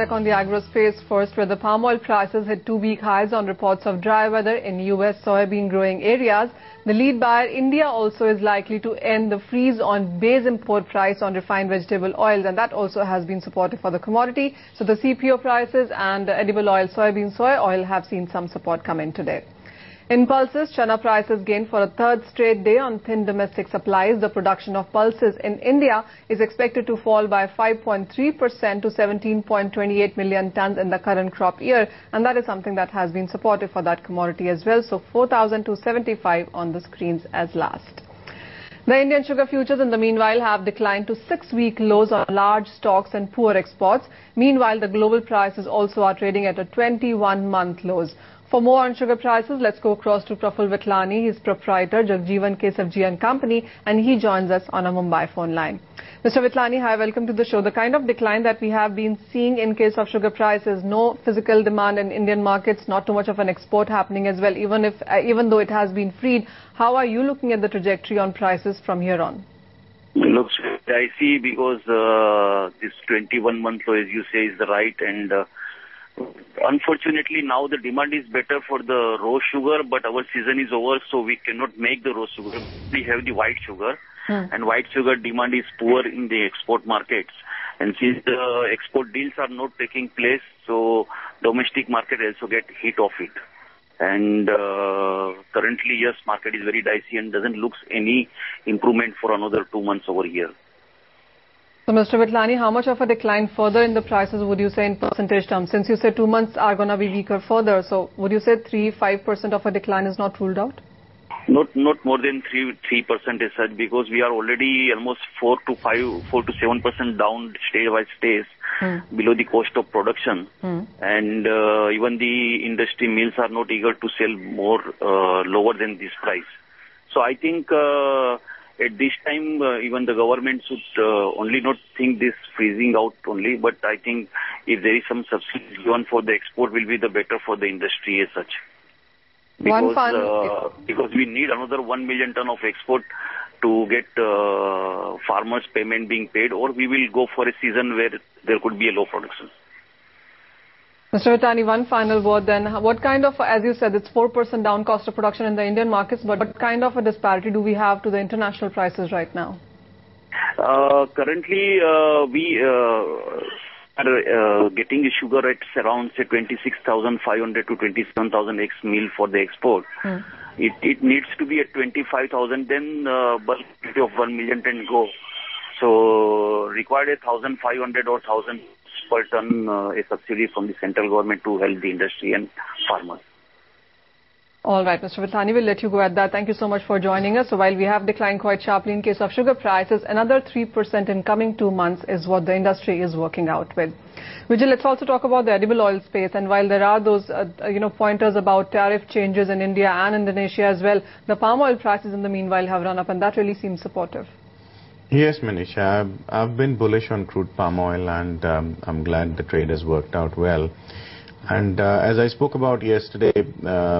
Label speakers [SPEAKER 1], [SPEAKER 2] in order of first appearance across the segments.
[SPEAKER 1] check on the agro space first, where the palm oil prices hit 2-week highs on reports of dry weather in U.S. soybean growing areas. The lead buyer, India, also is likely to end the freeze on base import price on refined vegetable oils, and that also has been supportive for the commodity. So the CPO prices and edible oil, soybean soy oil have seen some support come in today. In pulses, chana prices gained for a third straight day on thin domestic supplies. The production of pulses in India is expected to fall by 5.3% to 17.28 million tons in the current crop year, and that is something that has been supportive for that commodity as well. So 4,275 on the screens as last. The Indian sugar futures in the meanwhile have declined to 6-week lows on large stocks and poor exports. Meanwhile, the global prices also are trading at a 21-month lows. For more on sugar prices, let's go across to Praful Vitlani. He's proprietor, Jagjeevan Kesavji and Company, and he joins us on a Mumbai phone line. Mr. Vitlani, hi, welcome to the show. The kind of decline that we have been seeing in case of sugar prices, no physical demand in Indian markets, not too much of an export happening as well, even though it has been freed. How are you looking at the trajectory on prices from here on?
[SPEAKER 2] It looks dicey because this 21-month low, as you say, is the right, and unfortunately now the demand is better for the raw sugar, but our season is over, so we cannot make the raw sugar. We have the white sugar, and white sugar demand is poor in the export markets. And since the export deals are not taking place, so domestic market also get hit of it. And currently, yes, market is very dicey and doesn't look any improvement for another 2 months over here.
[SPEAKER 1] So, Mr. Vitlani, how much of a decline further in the prices would you say in percentage terms? Since you said 2 months are going to be weaker further, so would you say 3-5% of a decline is not ruled out?
[SPEAKER 2] Not more than 3% as such, because we are already almost 4 to 7% down stage by stage below the cost of production, and even the industry mills are not eager to sell more lower than this price. So I think at this time, even the government should only not think this freezing out only, but I think if there is some subsidy given for the export will be the better for the industry as such. Because we need another 1 million ton of export to get farmers' payment being paid, or we will go for a season where there could be a low production.
[SPEAKER 1] Mr. Vitlani, one final word then. What kind of, as you said, it's 4% down cost of production in the Indian markets, but what kind of a disparity do we have to the international prices right now?
[SPEAKER 2] Currently, we are getting the sugar at around, say, 26,500 to 27,000 ex meal for the export. It needs to be at 25,000, then bulk of 1 million ton go. So required 1,500 or 1,000 per ton a subsidy from the central government to help the industry and farmers.
[SPEAKER 1] All right, Mr. Vitlani, we'll let you go at that. Thank you so much for joining us. So while we have declined quite sharply in case of sugar prices, another 3% in coming 2 months is what the industry is working out with. Vijay, let's also talk about the edible oil space. And while there are those, pointers about tariff changes in India and Indonesia as well, the palm oil prices in the meanwhile have run up, and that really seems supportive.
[SPEAKER 3] Yes, Manisha, I've been bullish on crude palm oil, and I'm glad the trade has worked out well. And as I spoke about yesterday,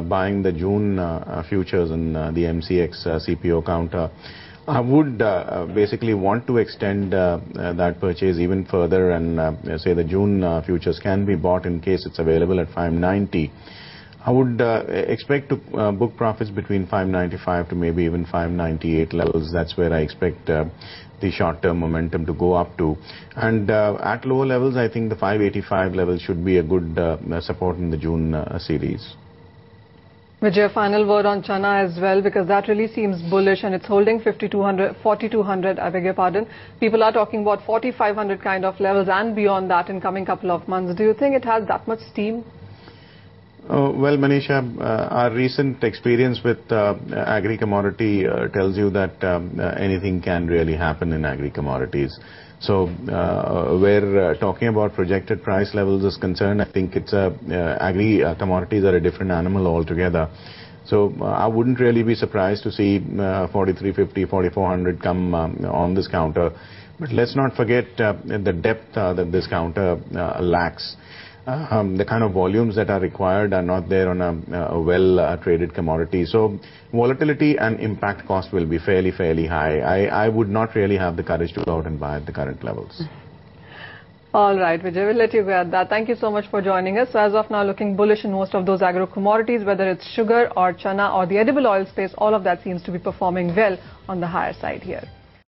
[SPEAKER 3] buying the June futures in the MCX CPO counter, I would basically want to extend that purchase even further, and say the June futures can be bought in case it's available at 590. I would expect to book profits between 595 to maybe even 598 levels. That's where I expect the short-term momentum to go up to. And at lower levels, I think the 585 level should be a good support in the June series.
[SPEAKER 1] Vijay, final word on chana as well, because that really seems bullish and it's holding 4,200, I beg your pardon. People are talking about 4,500 kind of levels and beyond that in coming couple of months. Do you think it has that much steam?
[SPEAKER 3] Well, Manisha, our recent experience with agri-commodity tells you that anything can really happen in agri-commodities. So where talking about projected price levels is concerned, I think it's agri-commodities are a different animal altogether. So I wouldn't really be surprised to see 4,350, 4,400 come on this counter. But let's not forget the depth that this counter lacks. The kind of volumes that are required are not there on a well-traded commodity. So volatility and impact cost will be fairly high. I would not really have the courage to go out and buy at the current levels.
[SPEAKER 1] All right, Vijay, we'll let you go at that. Thank you so much for joining us. So as of now, looking bullish in most of those agro commodities, whether it's sugar or chana or the edible oil space, all of that seems to be performing well on the higher side here.